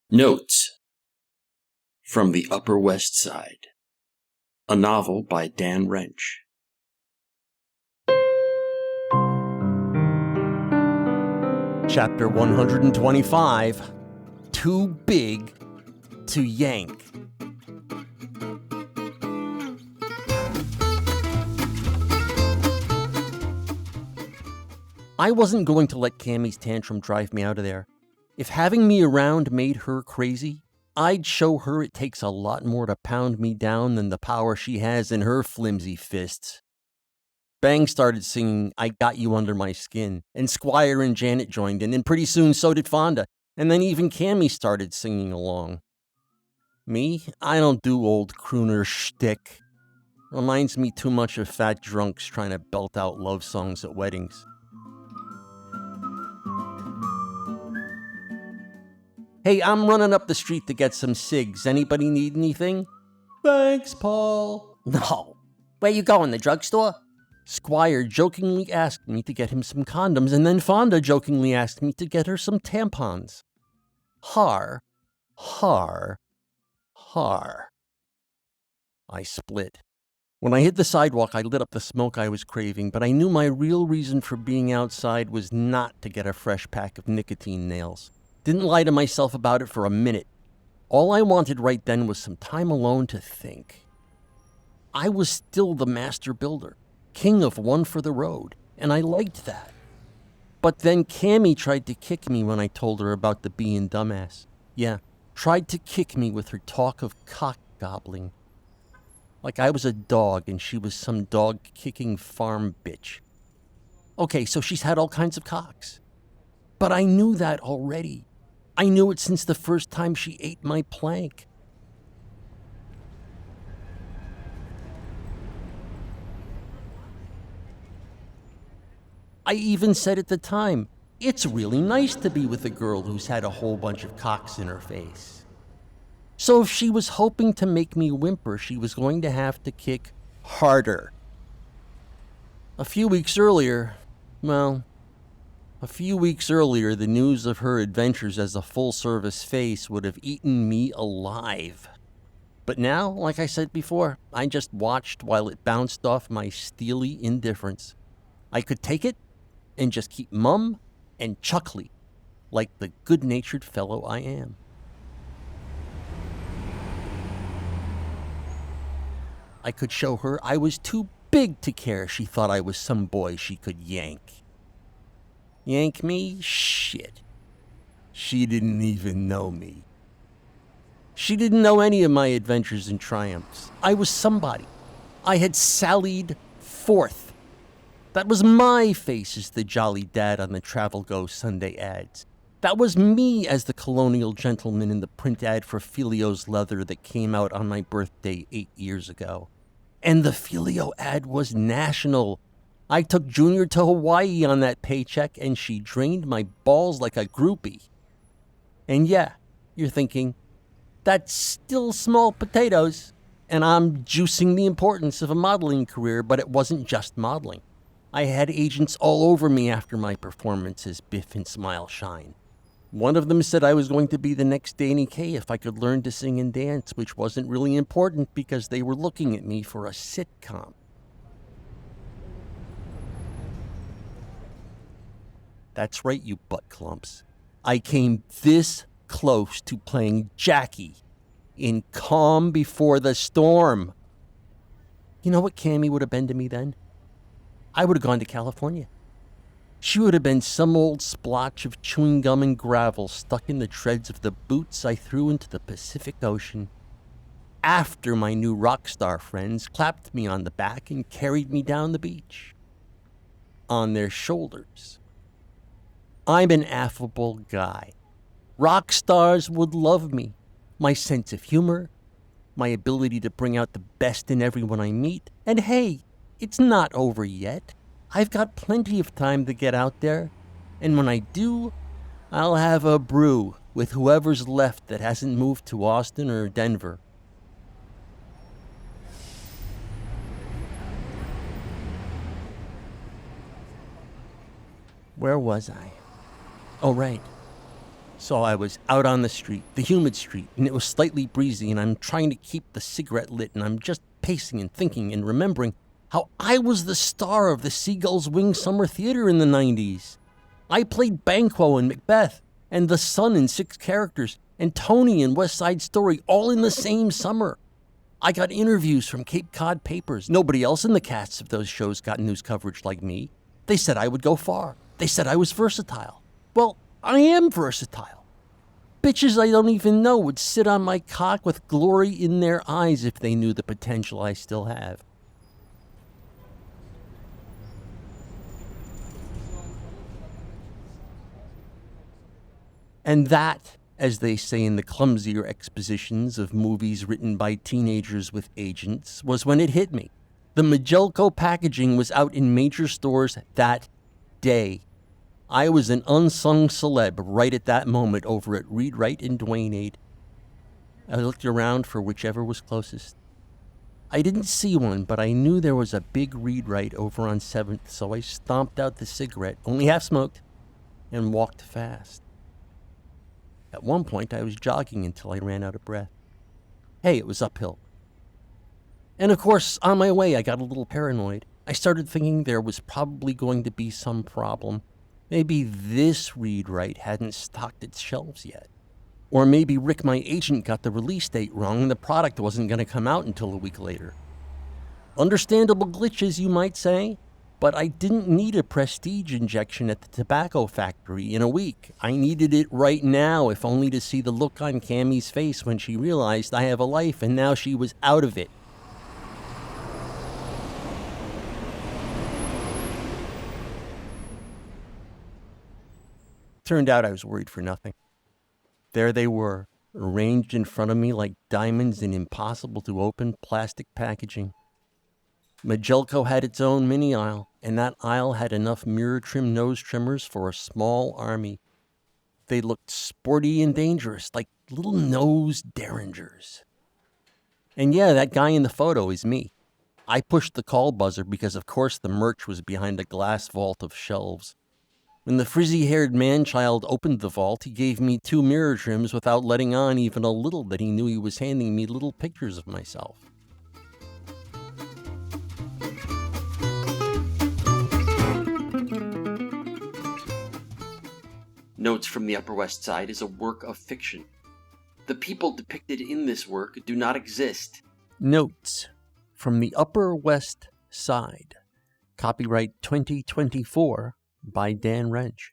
Notes from the Upper West Side, a novel by Dan Wrench. Chapter 125, Too Big to Yank. I wasn't going to let Cammie's tantrum drive me out of there. If having me around made her crazy, I'd show her it takes a lot more to pound me down than the power she has in her flimsy fists. Bang started singing I Got You Under My Skin, and Squire and Janet joined in, and pretty soon so did Fonda, and then even Cammie started singing along. Me, I don't do old crooner shtick. Reminds me too much of fat drunks trying to belt out love songs at weddings. Hey, I'm running up the street to get some cigs. Anybody need anything? Thanks, Paul. No. Where you going, the drugstore? Squire jokingly asked me to get him some condoms, and then Fonda jokingly asked me to get her some tampons. Har. I split. When I hit the sidewalk, I lit up the smoke I was craving, but I knew my real reason for being outside was not to get a fresh pack of nicotine nails. Didn't lie to myself about it for a minute. All I wanted right then was some time alone to think. I was still the master builder, king of one for the road, and I liked that. But then Cammie tried to kick me when I told her about the being dumbass. Yeah, tried to kick me with her talk of cock gobbling. Like I was a dog and she was some dog-kicking farm bitch. Okay, so she's had all kinds of cocks. But I knew that already. I knew it since the first time she ate my plank. I even said at the time, it's really nice to be with a girl who's had a whole bunch of cocks in her face. So if she was hoping to make me whimper, she was going to have to kick harder. A few weeks earlier, the news of her adventures as a full-service face would have eaten me alive. But now, like I said before, I just watched while it bounced off my steely indifference. I could take it and just keep mum and chuckly, like the good-natured fellow I am. I could show her I was too big to care she thought I was some boy she could yank. Yank me? Shit. She didn't even know me. She didn't know any of my adventures and triumphs. I was somebody. I had sallied forth. That was my face as the jolly dad on the Travel Go Sunday ads. That was me as the colonial gentleman in the print ad for Filio's leather that came out on my birthday 8 years ago. And the Filio ad was national. I took Junior to Hawaii on that paycheck, and she drained my balls like a groupie. And yeah, you're thinking, that's still small potatoes, and I'm juicing the importance of a modeling career, but it wasn't just modeling. I had agents all over me after my performances, Biff and Smile Shine. One of them said I was going to be the next Danny Kaye if I could learn to sing and dance, which wasn't really important because they were looking at me for a sitcom. That's right, you butt clumps. I came this close to playing Jackie in Calm Before the Storm. You know what Cammie would have been to me then? I would have gone to California. She would have been some old splotch of chewing gum and gravel stuck in the treads of the boots I threw into the Pacific Ocean. After my new rock star friends clapped me on the back and carried me down the beach. On their shoulders. I'm an affable guy. Rock stars would love me. My sense of humor, my ability to bring out the best in everyone I meet, and hey, it's not over yet. I've got plenty of time to get out there, and when I do, I'll have a brew with whoever's left that hasn't moved to Austin or Denver. Where was I? Oh, right. So I was out on the street, the humid street, and it was slightly breezy, and I'm trying to keep the cigarette lit, and I'm just pacing and thinking and remembering how I was the star of the Seagull's Wing Summer Theater in the 90s. I played Banquo in Macbeth, and the Sun in 6 Characters, and Tony in West Side Story, all in the same summer. I got interviews from Cape Cod papers. Nobody else in the casts of those shows got news coverage like me. They said I would go far. They said I was versatile. Well, I am versatile. Bitches I don't even know would sit on my cock with glory in their eyes if they knew the potential I still have. And that, as they say in the clumsier expositions of movies written by teenagers with agents, was when it hit me. The Majelko packaging was out in major stores that day. I was an unsung celeb right at that moment over at Reed Wright and Duane Aid. I looked around for whichever was closest. I didn't see one, but I knew there was a big Reed Wright over on 7th, so I stomped out the cigarette, only half smoked, and walked fast. At one point, I was jogging until I ran out of breath. Hey, it was uphill. And of course, on my way, I got a little paranoid. I started thinking there was probably going to be some problem. Maybe this Reed Wright hadn't stocked its shelves yet. Or maybe Rick, my agent, got the release date wrong and the product wasn't going to come out until a week later. Understandable glitches, you might say, but I didn't need a prestige injection at the tobacco factory in a week. I needed it right now, if only to see the look on Cammie's face when she realized I have a life and now she was out of it. Turned out I was worried for nothing. There they were, arranged in front of me like diamonds in impossible-to-open plastic packaging. Majelko had its own mini aisle, and that aisle had enough mirror-trim nose trimmers for a small army. They looked sporty and dangerous, like little nose derringers. And yeah, that guy in the photo is me. I pushed the call buzzer because, of course, the merch was behind a glass vault of shelves. When the frizzy-haired man-child opened the vault, he gave me 2 mirror trims without letting on even a little that he knew he was handing me little pictures of myself. Notes from the Upper West Side is a work of fiction. The people depicted in this work do not exist. Notes from the Upper West Side. Copyright 2024 by Dan Wrench.